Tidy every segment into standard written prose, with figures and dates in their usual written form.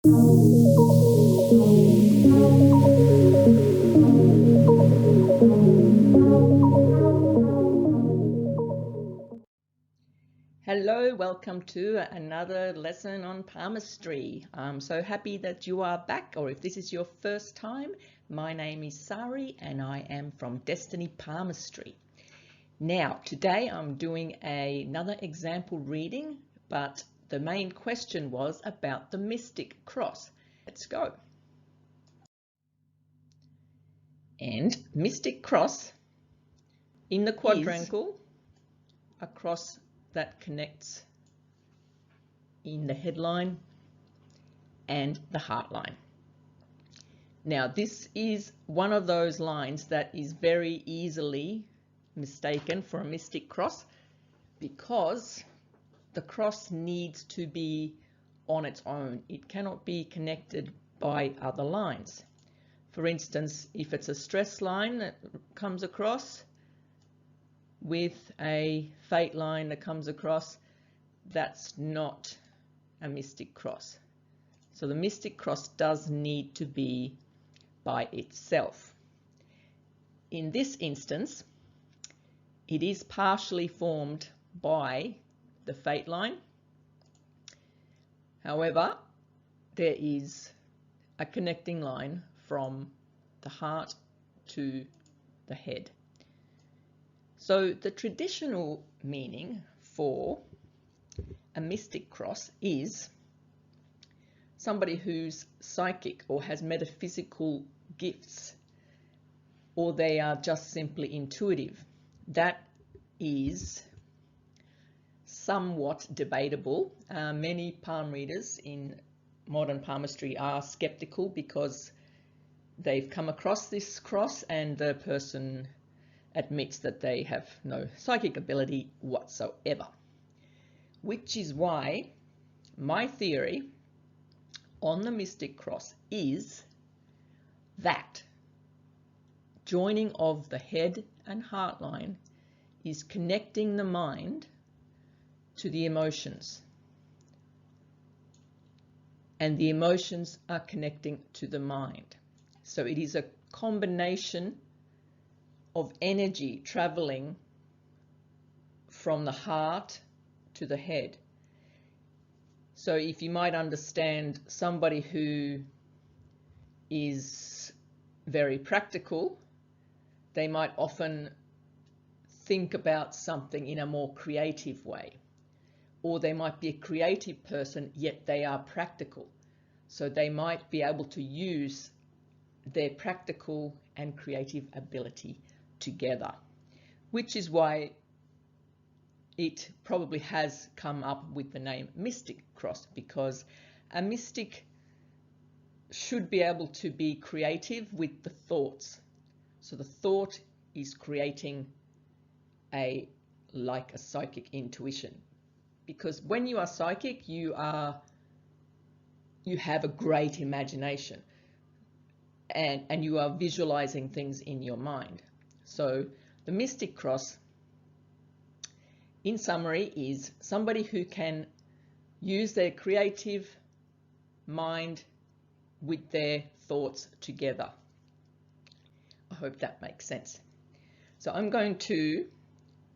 Hello, welcome to another lesson on palmistry. I'm so happy that you are back, or if this is your first time, my name is Sari and I am from Destiny Palmistry. Now, today I'm doing another example reading, but the main question was about the mystic cross. Let's go. And mystic cross in the quadrangle across that connects in the headline and the heart line. Now, this is one of those lines that is very easily mistaken for a mystic cross because the cross needs to be on its own. It cannot be connected by other lines. For instance, if it's a stress line that comes across with a fate line that comes across, that's not a mystic cross. So the mystic cross does need to be by itself. In this instance, it is partially formed by the fate line. However, there is a connecting line from the heart to the head. So the traditional meaning for a mystic cross is somebody who's psychic or has metaphysical gifts, or they are just simply intuitive. That is somewhat debatable. Many palm readers in modern palmistry are skeptical because they've come across this cross and the person admits that they have no psychic ability whatsoever. Which is why my theory on the mystic cross is that joining of the head and heart line is connecting the mind to the emotions, and the emotions are connecting to the mind. So it is a combination of energy traveling from the heart to the head. So if you might understand somebody who is very practical, they might often think about something in a more creative way. Or they might be a creative person, yet they are practical. So they might be able to use their practical and creative ability together, which is why it probably has come up with the name mystic cross, because a mystic should be able to be creative with the thoughts. So the thought is creating like a psychic intuition, because when you are psychic, you have a great imagination and you are visualizing things in your mind. So the mystic cross, in summary, is somebody who can use their creative mind with their thoughts together. I hope that makes sense. So I'm going to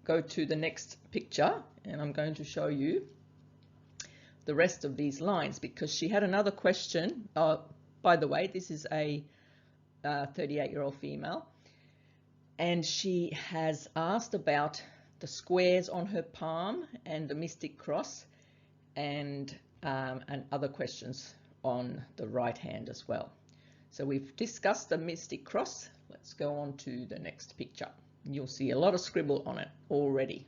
go to the next picture and I'm going to show you the rest of these lines, because she had another question. By the way, this is a 38-year-old female, and she has asked about the squares on her palm and the mystic cross, and other questions on the right hand as well. So we've discussed the mystic cross. Let's go on to the next picture. You'll see a lot of scribble on it already.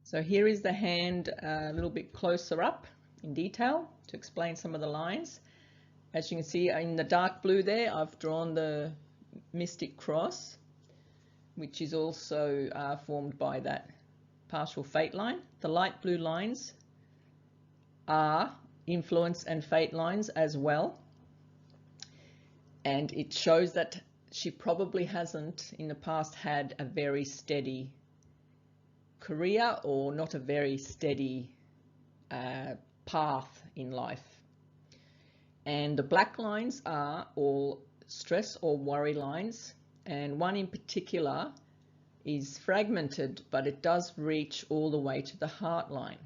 So here is the hand a little bit closer up in detail to explain some of the lines. As you can see in the dark blue there, I've drawn the mystic cross, which is also formed by that partial fate line. The light blue lines are influence and fate lines as well. And it shows that she probably hasn't in the past had a very steady career, or not a very steady path in life. And the black lines are all stress or worry lines, and one in particular is fragmented, but it does reach all the way to the heart line.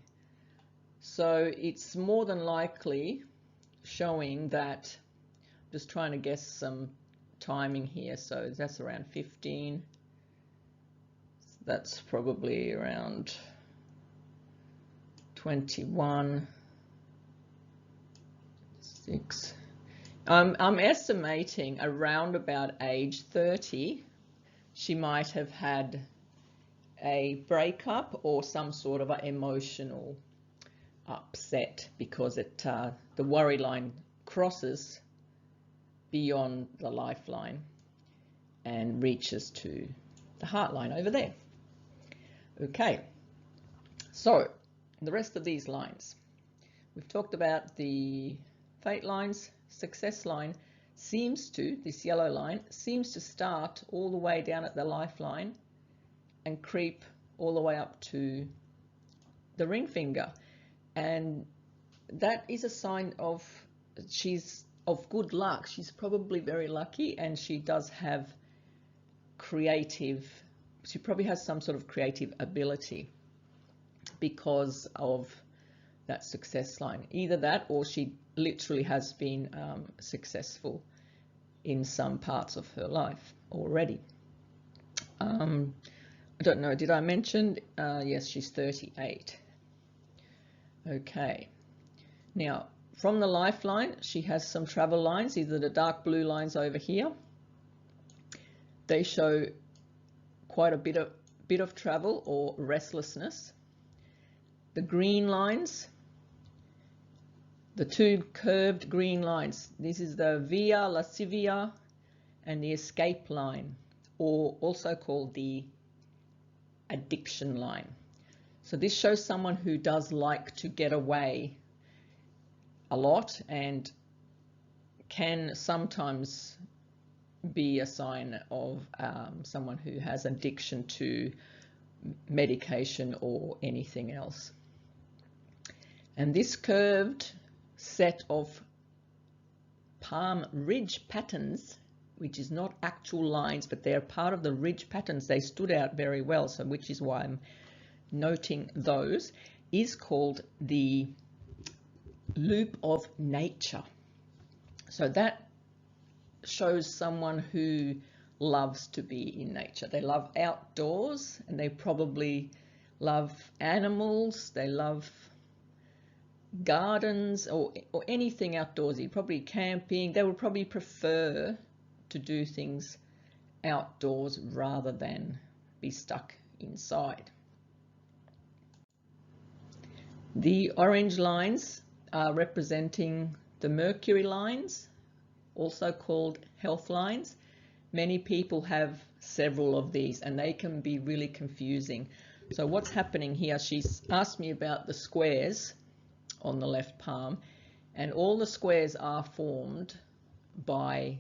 So it's more than likely showing that, just trying to guess some timing here, so that's around 15, that's probably around 21, 6. I'm estimating around about age 30 she might have had a breakup or some sort of an emotional upset, because the worry line crosses beyond the lifeline and reaches to the heart line over there. Okay, so the rest of these lines. We've talked about the fate lines. Success line seems to, this yellow line, seems to start all the way down at the lifeline and creep all the way up to the ring finger. And that is a sign of she's of good luck. She's probably very lucky, and she does have she probably has some sort of creative ability because of that success line. Either that, or she literally has been successful in some parts of her life already. I don't know, did I mention? Yes, she's 38. Okay, now from the lifeline she has some travel lines. These are the dark blue lines over here. They show quite a bit of travel or restlessness. The green lines, the two curved green lines, this is the via lascivia and the escape line, or also called the addiction line. So this shows someone who does like to get away a lot, and can sometimes be a sign of someone who has addiction to medication or anything else. And this curved set of palm ridge patterns, which is not actual lines, but they're part of the ridge patterns, they stood out very well, so which is why I'm noting those, is called the loop of nature. So that shows someone who loves to be in nature. They love outdoors, and they probably love animals, they love gardens or anything outdoorsy, probably camping. They would probably prefer to do things outdoors rather than be stuck inside. The orange lines are representing the Mercury lines, also called health lines. Many people have several of these, and they can be really confusing. So what's happening here, she's asked me about the squares on the left palm, and all the squares are formed by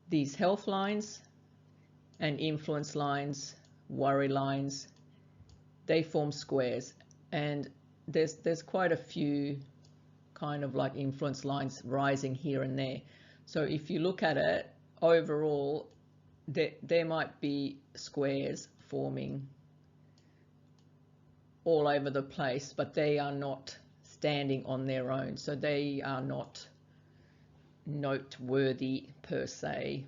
these health lines and influence lines, worry lines. They form squares, and there's quite a few kind of like influence lines rising here and there. So if you look at it overall, there might be squares forming all over the place, but they are not standing on their own, so they are not noteworthy per se,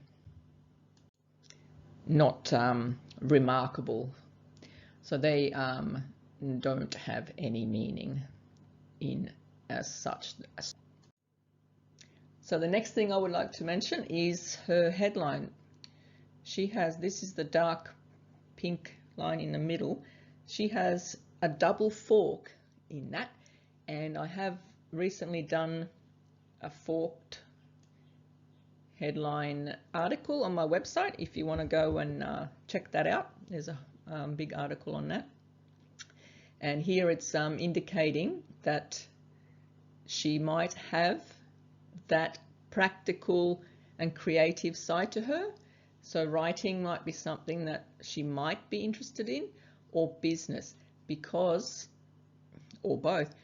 not remarkable, so they don't have any meaning in as such. So the next thing I would like to mention is her headline. She has, this is the dark pink line in the middle, she has a double fork in that, and I have recently done a forked headline article on my website. If you want to go and check that out, there's a big article on that. And here it's indicating that she might have that practical and creative side to her. So writing might be something that she might be interested in, or business, because, or both,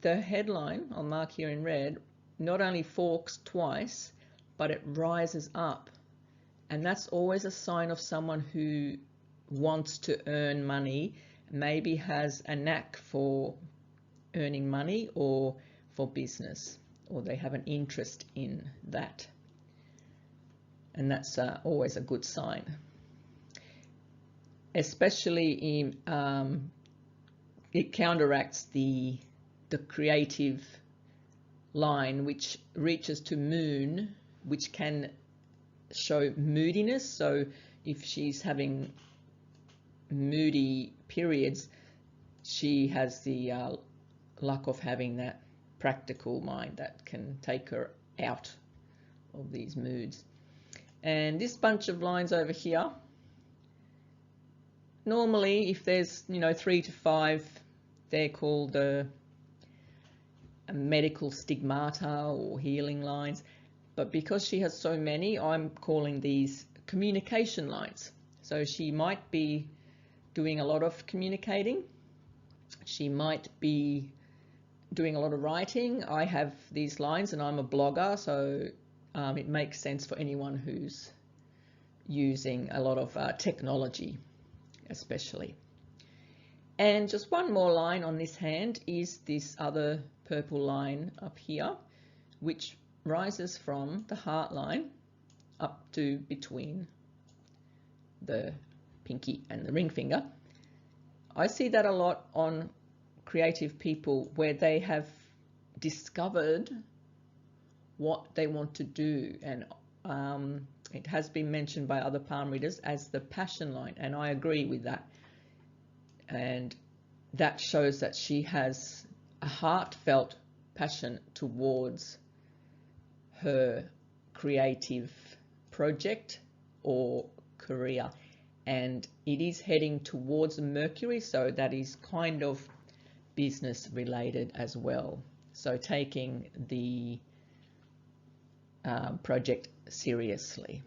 the headline I'll mark here in red not only forks twice, but it rises up. And that's always a sign of someone who wants to earn money, maybe has a knack for earning money or for business, or they have an interest in that. And that's always a good sign. Especially in, it counteracts the creative line, which reaches to moon, which can show moodiness. So if she's having moody periods, she has the luck of having that practical mind that can take her out of these moods. And this bunch of lines over here, normally if there's 3 to 5, they're called a medical stigmata or healing lines. But because she has so many, I'm calling these communication lines. So she might be doing a lot of communicating. She might be doing a lot of writing. I have these lines and I'm a blogger, so it makes sense for anyone who's using a lot of technology, especially. And just one more line on this hand is this other purple line up here, which rises from the heart line up to between the pinky and the ring finger. I see that a lot on creative people where they have discovered what they want to do, and it has been mentioned by other palm readers as the passion line, and I agree with that. And that shows that she has a heartfelt passion towards her creative project or career, and it is heading towards Mercury, so that is kind of business related as well. So taking the project seriously.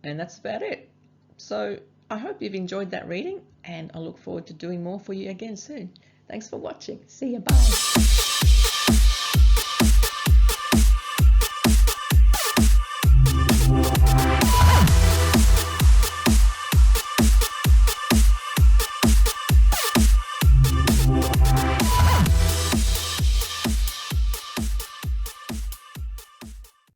And that's about it. So I hope you've enjoyed that reading, and I look forward to doing more for you again soon. Thanks for watching. See you. Bye.